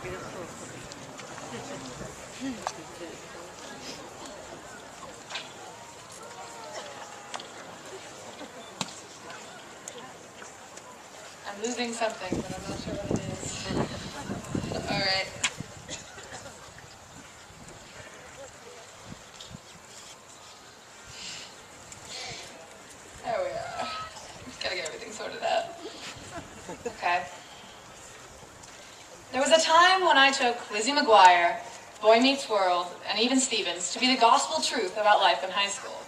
I'm losing something, but I'm not sure what it is. All right. There we are. Just gotta get everything sorted out. Okay. There was a time when I took Lizzie McGuire, Boy Meets World, and even Stevens to be the gospel truth about life in high school.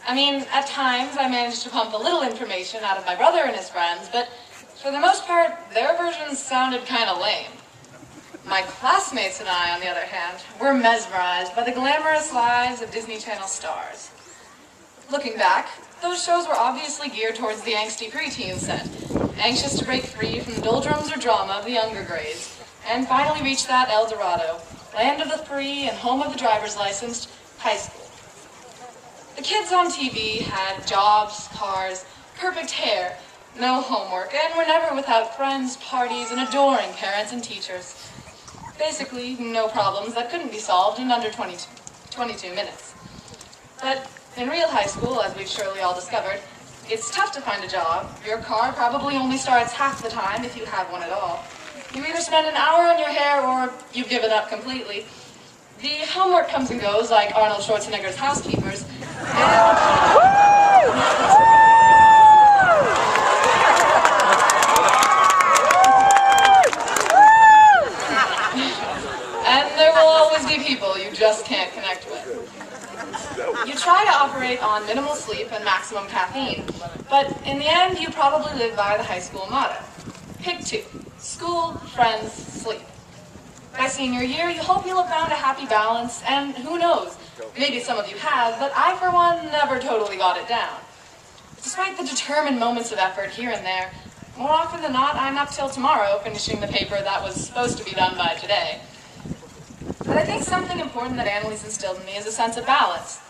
I mean, at times I managed to pump a little information out of my brother and his friends, but for the most part, their versions sounded kind of lame. My classmates and I, on the other hand, were mesmerized by the glamorous lives of Disney Channel stars. Looking back, those shows were obviously geared towards the angsty preteen set, anxious to break free from the doldrums or drama of the younger grades, and finally reach that El Dorado, land of the free and home of the driver's licensed, high school. The kids on TV had jobs, cars, perfect hair, no homework, and were never without friends, parties, and adoring parents and teachers. Basically, no problems that couldn't be solved in under 22 minutes. But in real high school, as we've surely all discovered, it's tough to find a job. Your car probably only starts half the time if you have one at all. You either spend an hour on your hair or you give it up completely. The homework comes and goes like Arnold Schwarzenegger's housekeepers. And there will always be people you just can't connect with. You try to operate on minimal sleep and maximum caffeine, but in the end you probably live by the high school motto. Pick two: school, friends, sleep. By senior year, you hope you'll have found a happy balance, and who knows, maybe some of you have, but I, for one, never totally got it down. Despite the determined moments of effort here and there, more often than not, I'm up till tomorrow finishing the paper that was supposed to be done by today. But I think something important that Annalise instilled in me is a sense of balance.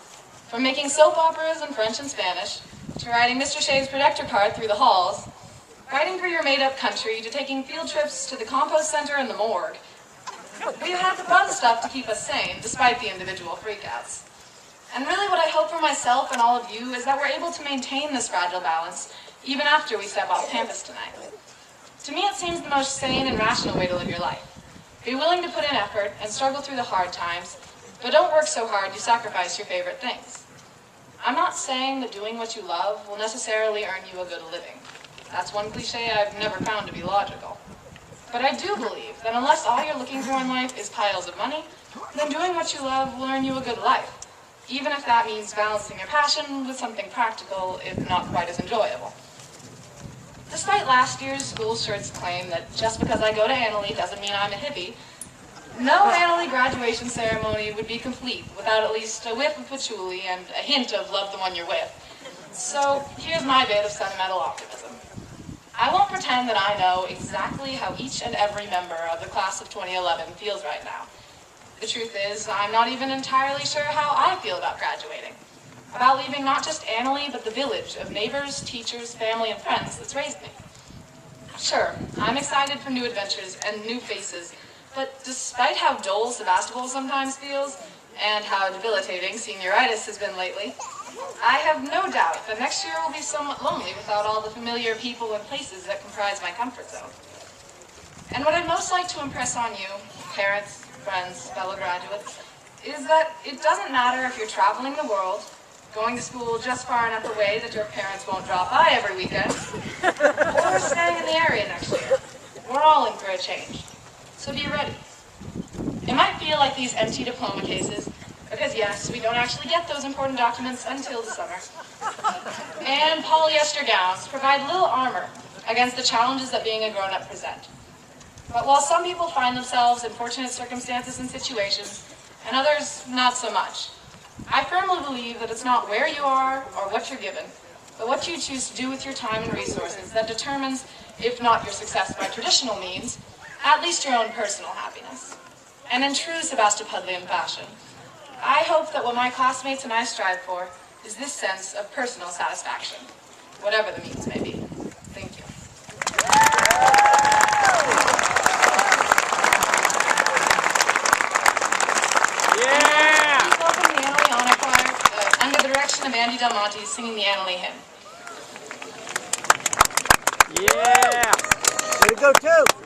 From making soap operas in French and Spanish, to riding Mr. Shea's projector card through the halls, writing for your made-up country, to taking field trips to the compost center and the morgue. We have the fun stuff to keep us sane, despite the individual freakouts. And really what I hope for myself and all of you is that we're able to maintain this fragile balance, even after we step off campus tonight. To me, it seems the most sane and rational way to live your life. Be willing to put in effort and struggle through the hard times, but don't work so hard you sacrifice your favorite things. I'm not saying that doing what you love will necessarily earn you a good living. That's one cliche I've never found to be logical. But I do believe that unless all you're looking for in life is piles of money, then doing what you love will earn you a good life, even if that means balancing your passion with something practical, if not quite as enjoyable. Despite last year's school shirt's claim that just because I go to Annalee doesn't mean I'm a hippie, no Annalee graduation ceremony would be complete without at least a whiff of patchouli and a hint of love the one you're with. So here's my bit of sentimental optimism. I won't pretend that I know exactly how each and every member of the class of 2011 feels right now. The truth is, I'm not even entirely sure how I feel about graduating. About leaving not just Annalee, but the village of neighbors, teachers, family, and friends that's raised me. Sure, I'm excited for new adventures and new faces, but despite how dull Sebastopol sometimes feels, and how debilitating senioritis has been lately, I have no doubt that next year will be somewhat lonely without all the familiar people and places that comprise my comfort zone. And what I'd most like to impress on you, parents, friends, fellow graduates, is that it doesn't matter if you're traveling the world, going to school just far enough away that your parents won't drop by every weekend, or staying in the area next year. We're all in for a change. So be ready. It might feel like these empty diploma cases, because yes, we don't actually get those important documents until the summer. And polyester gowns provide little armor against the challenges that being a grown-up present. But while some people find themselves in fortunate circumstances and situations, and others not so much, I firmly believe that it's not where you are or what you're given, but what you choose to do with your time and resources that determines, if not your success by traditional means, at least your own personal happiness. And in true Sebastopodlian fashion, I hope that what my classmates and I strive for is this sense of personal satisfaction, whatever the means may be. Thank you. of Andy Del Monte singing the Annalee hymn. Yeah! Way to go, too!